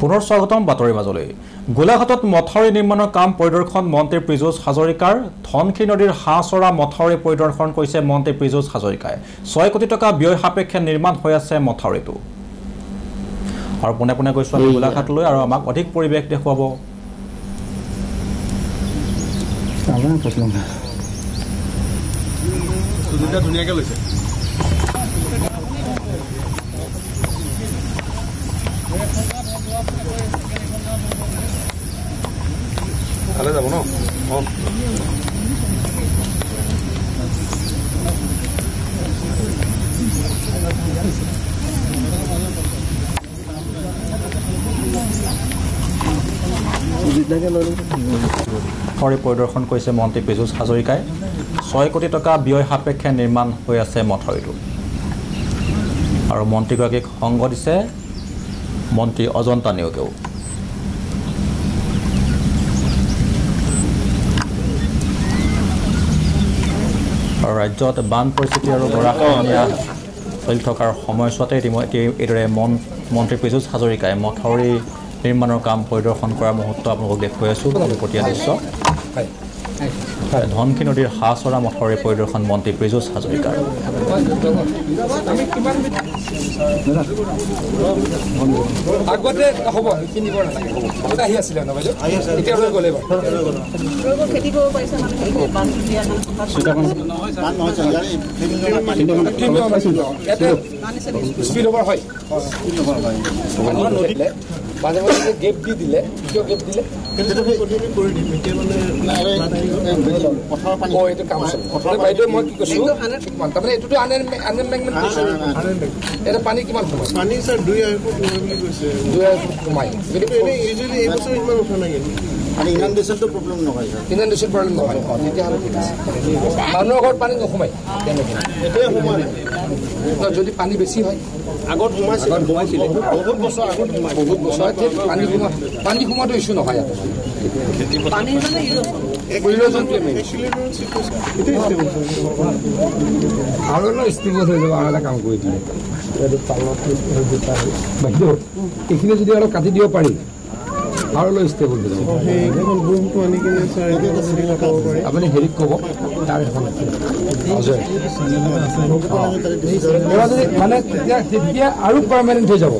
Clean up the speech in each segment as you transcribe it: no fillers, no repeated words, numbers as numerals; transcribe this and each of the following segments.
পুনৰ স্বাগতম বাতৰি মাজলৈ গোলাঘাটত মথাউৰি নিৰ্মাণৰ কাম পৰিদৰ্শন মন্ত্ৰী পীযুষ হাজৰিকাৰ ধনশী নদীৰ হাঁচৰা মথাউৰি পৰিদৰ্শন কৰিছে মন্ত্ৰী পীযুষ হাজৰিকাই 6 কোটি টকা ব্যয় সাপেক্ষে নিৰ্মাণ হৈ আছে মথাউৰিটো আৰু পুনে পুনে গৈছো আমি গোলাঘাটলৈ আৰু আমাক অধিক পৰিৱেশ দেখুৱাব আমাৰ প্ৰশ্ন দুটা ধুনিয়াকে লৈছে ভালে যাব ন পৰিদৰ্শন কৰিছে মন্ত্ৰী পীযুষ হাজৰিকাই 6 কোটি টকা ব্যয় সাপেক্ষে নিৰ্মাণ হৈ আছে মথাউৰিটো আৰু মন্ত্ৰীগৰাকীক সংগ দিছে মন্ত্ৰী অজন্তা নিয়োগেও ৰাজ্যত বান পৰিস্থিতি আৰু গৰাখহনীয়া চলি থকাৰ সময়ছোৱাতে এইদৰে মন্ত্ৰী পীযুষ হাজৰিকাই মথাউৰি নিৰ্মাণৰ কাম পৰিদৰ্শন কৰাৰ মুহূৰ্ত আপোনালোকক দেখুৱাই আছোঁ অলপতীয়া দৃশ্য ধনশী নদীৰ হাঁচৰা মথাউৰি পৰিদৰ্শন মন্ত্ৰী পীযুষ হাজৰিকাৰ মাজে মাজে গেপ দি দিলে কিয় গেপ দিলে এইটো কাম বাইদেউ মই কি কৈছো তাৰমানে এইটোতো আনএম্বেংকমেণ্ট এটা পানী কিমান সময় পানী স্যাৰ 2 ফুট গৈছে 2 ফুট কমাই কিন্তু ইউজুয়ালি এই বছৰ ইমান উঠা নাই আৰু ইনান্ডেশনটো প্ৰবলেম নহয় স্যাৰ ইনান্ডেশন প্ৰবলেম নহয় তেতিয়াহ'লে ঠিক আছে মানুহৰ ঘৰত পানী নোসোমাই এতিয়া সোমাই যদি পানী বেছি হয় আগত সোমাইছিল বহুত বছৰ আগত বহুত বছৰ পানী সোমোৱাটো ইছ্যু নহয় পানী আৰু ষ্টিমত হৈ যাব আৰু এটা কাম কৰি দিলে বাইদেউ এইখিনি যদি অলপ কাটি দিব পাৰি আৰু অলপ ষ্টেবল হৈ যাব আপুনি হেৰিক ক'ব তাৰ এখন মানে তেতিয়া আৰু পাৰ্মানেণ্ট হৈ যাব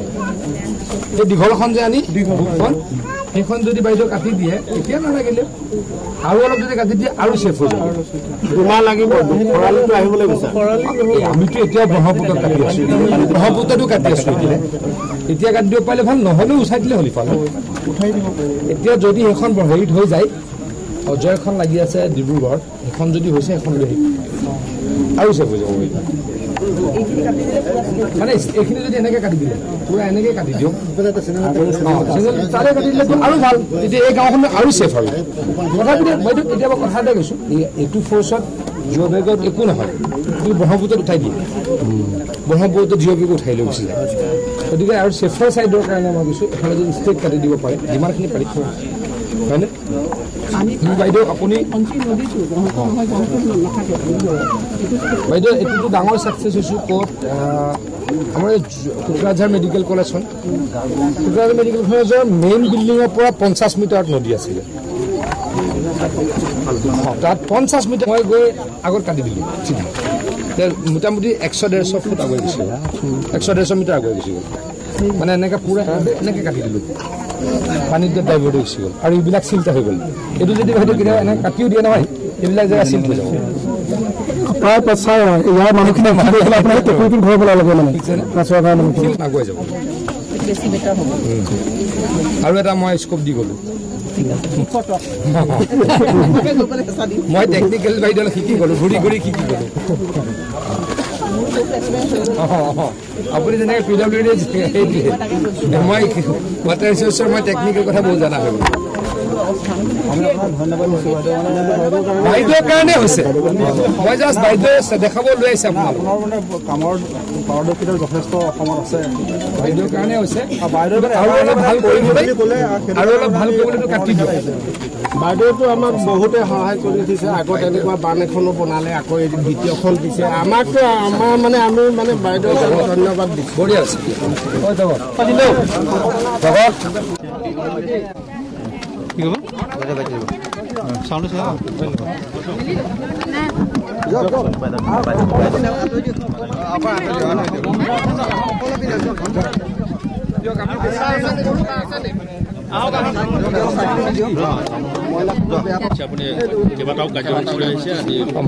এই দীঘলখন যে আনি বুকখন সেইখন যদি বাইদেউ কাটি দিয়ে এতিয়া নালাগিলে আৰু অলপ যদি কাটি দিয়ে আৰু ছেফ হৈ যাব দুমাহ লাগিব খৰালিটো আহিবলৈ গৈছে আমিতো এতিয়া ব্ৰহ্মপুত্ৰত কাটি আছো ব্ৰহ্মপুত্ৰতো কাটি আছো এতিয়া কাটি দিব পাৰিলে ভাল নহ'লেও উঠাই দিলে হ'ল ইফালে উঠাই দিব এতিয়া যদি সেইখন হেৰিত হৈ যায় অজয়খন লাগি আছে ডিব্ৰুগড় সেইখন যদি হৈছে সেইখন লৈ আৰু ছেফ হৈ যাব মানে এইখিনি যদি এনেকৈ কাটি দিলে পুৰা এনেকৈ কাটি দিওঁ তাৰে কাটি দিলেতো আৰু ভাল তেতিয়া এই গাঁওখন আৰু ছেফ হ'ব তথাপিতো মইতো কেতিয়াবা কথা এটা কৈছোঁ এইটো ফ'ৰ্চত জিঅ' বেগত একো নহয় কিন্তু ব্ৰহ্মপুত্ৰত উঠাই দিয়ে ব্ৰহ্মপুত্ৰত জিঅ' বেগ উঠাই লৈ গৈছিলে গতিকে আৰু ছেফৰ ছাইডৰ কাৰণে মই কৈছোঁ এফালে যদি ষ্টেট কাটি দিব পাৰে যিমানখিনি পাৰি হয়নে বাইদেউ আপুনি বাইদেউ এইটোতো ডাঙৰ ছাকচেছ হৈছোঁ ক'ত আমাৰ কোকৰাঝাৰ মেডিকেল কলেজখন কোকৰাঝাৰ মেডিকেল কলেজৰ মেইন বিল্ডিঙৰ পৰা 50 মিটাৰত নদী আছিলে তাত 50 মিটাৰ মই গৈ আগত কাটি দিলোঁ চিধা মোটামুটি 100-150 ফুট আগুৱাই গুচি গ'ল 100-150 মিটাৰ আগুৱাই গুচি গ'ল মানে এনেকৈ পুৰা এনেকৈ কাটি দিলোঁ পানীত ডাইভাৰ্ট হৈ গুচি গ'ল আৰু এইবিলাক চিল্টা হৈ গ'ল এইটো যদি হয়তো কেতিয়াবা এনেকৈ কাটিও দিয়ে নহয় এইবিলাক জেগা চিল্ট হৈ যাব প্ৰায় চাই ইয়াৰ মানুহখিনি আপোনাৰ টেকুৰিটো ধৰিব লাগে মানে আগুৱাই যাব আৰু এটা মই স্কোপ দি গ'লোঁ মই টেকনিকেল বাইদেউ শিকি গ'লোঁ ঘূৰি ঘূৰি শিকি গ'লোঁ আপুনি যেনেকৈ PWD মই ৱাটাৰ ৰিচোৰ্চৰ মই টেকনিকেল কথা বহুত জনা হৈ গ'লোঁ বাইদেউৰ কাৰণে হৈছে মই জাষ্ট বাইদেউ দেখাব লৈ আহিছে আপোনালোক মানে কামৰ পাৰদৰ্শিতাৰ যথেষ্ট অসমত আছে বাইদেউৰ কাৰণে হৈছে বাইদেউ আৰু অলপ ভাল কৰিবলৈতো কাটি দিয়ক বাইদেউতো আমাক বহুতে সহায় কৰি দিছে আগত এনেকুৱা বান এখনো বনালে আকৌ দ্বিতীয়খন দিছে আমাকতো আমাৰ মানে আমি মানে বাইদেউক ধন্যবাদ দিছোঁ বঢ়িয়া আছে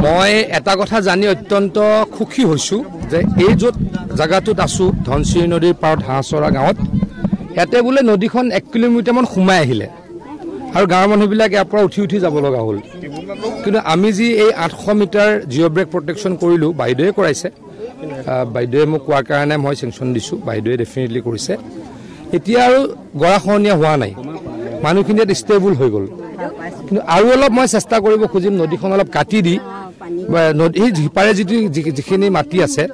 মই এটা কথা জানি অত্যন্ত সুখী হৈছোঁ যে এই য'ত জেগাটোত আছোঁ ধনশিৰি নদীৰ পাৰত হাঁহচৰা গাঁৱত ইয়াতে বোলে নদীখন 1 কিলোমিটাৰমান সোমাই আহিলে আৰু গাঁৱৰ মানুহবিলাক ইয়াৰ পৰা উঠি যাব লগা হ'ল কিন্তু আমি যি এই 800 মিটাৰ জিঅ' ব্ৰেক প্ৰটেকশ্যন কৰিলোঁ বাইদেৱে কৰাইছে বাইদেৱে মোক কোৱাৰ কাৰণে মই চেংচন দিছোঁ বাইদেৱে ডেফিনেটলি কৰিছে এতিয়া আৰু গৰাখহনীয়া হোৱা নাই মানুহখিনি ইয়াত ষ্টেবল হৈ গ'ল কিন্তু আৰু অলপ মই চেষ্টা কৰিব খুজিম নদীখন অলপ কাটি দি নদীৰ সিপাৰে যিখিনি মাটি আছে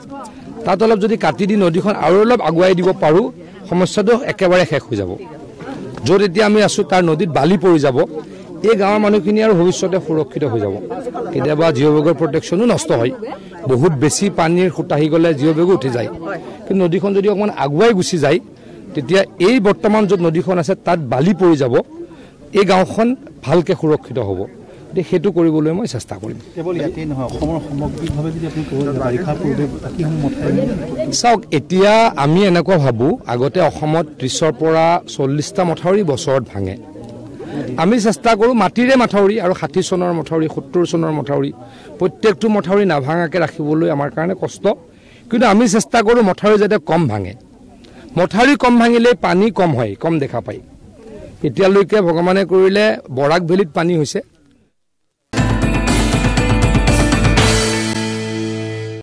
তাত অলপ যদি কাটি দি নদীখন আৰু অলপ আগুৱাই দিব পাৰোঁ সমস্যাটো একেবাৰে শেষ হৈ যাব য'ত এতিয়া আমি আছোঁ তাৰ নদীত বালি পৰি যাব এই গাঁৱৰ মানুহখিনি আৰু ভৱিষ্যতে সুৰক্ষিত হৈ যাব কেতিয়াবা জিঅ' বেগৰ প্ৰটেকশ্যনো নষ্ট হয় বহুত বেছি পানীৰ সোঁত আহি গ'লে জিঅ' বেগো উঠি যায় কিন্তু নদীখন যদি অকণমান আগুৱাই গুচি যায় তেতিয়া এই বৰ্তমান য'ত নদীখন আছে তাত বালি পৰি যাব এই গাঁওখন ভালকৈ সুৰক্ষিত হ'ব সেইটো কৰিবলৈ মই চেষ্টা কৰিম কেৱল ইয়াতেই নহয় অসমৰ সামগ্ৰিকভাৱে যদি আপুনি ক'ব বাৰিষাৰ পূৰ্বে বাকীসমূহ মথাউৰি চাওক এতিয়া আমি এনেকুৱা ভাবোঁ আগতে অসমত 30ৰ পৰা 40টা মথাউৰি বছৰত ভাঙে আমি চেষ্টা কৰোঁ মাটিৰে মথাউৰি আৰু 60 চনৰ মথাউৰি 70 চনৰ মথাউৰি প্ৰত্যেকটো মথাউৰি নাভাঙাকৈ ৰাখিবলৈ আমাৰ কাৰণে কষ্ট কিন্তু আমি চেষ্টা কৰোঁ মথাউৰি যাতে কম ভাঙে মথাউৰি কম ভাঙিলে পানী কম হয় কম দেখা পায় এতিয়ালৈকে ভগৱানে কৰিলে বৰাক ভেলীত পানী হৈছে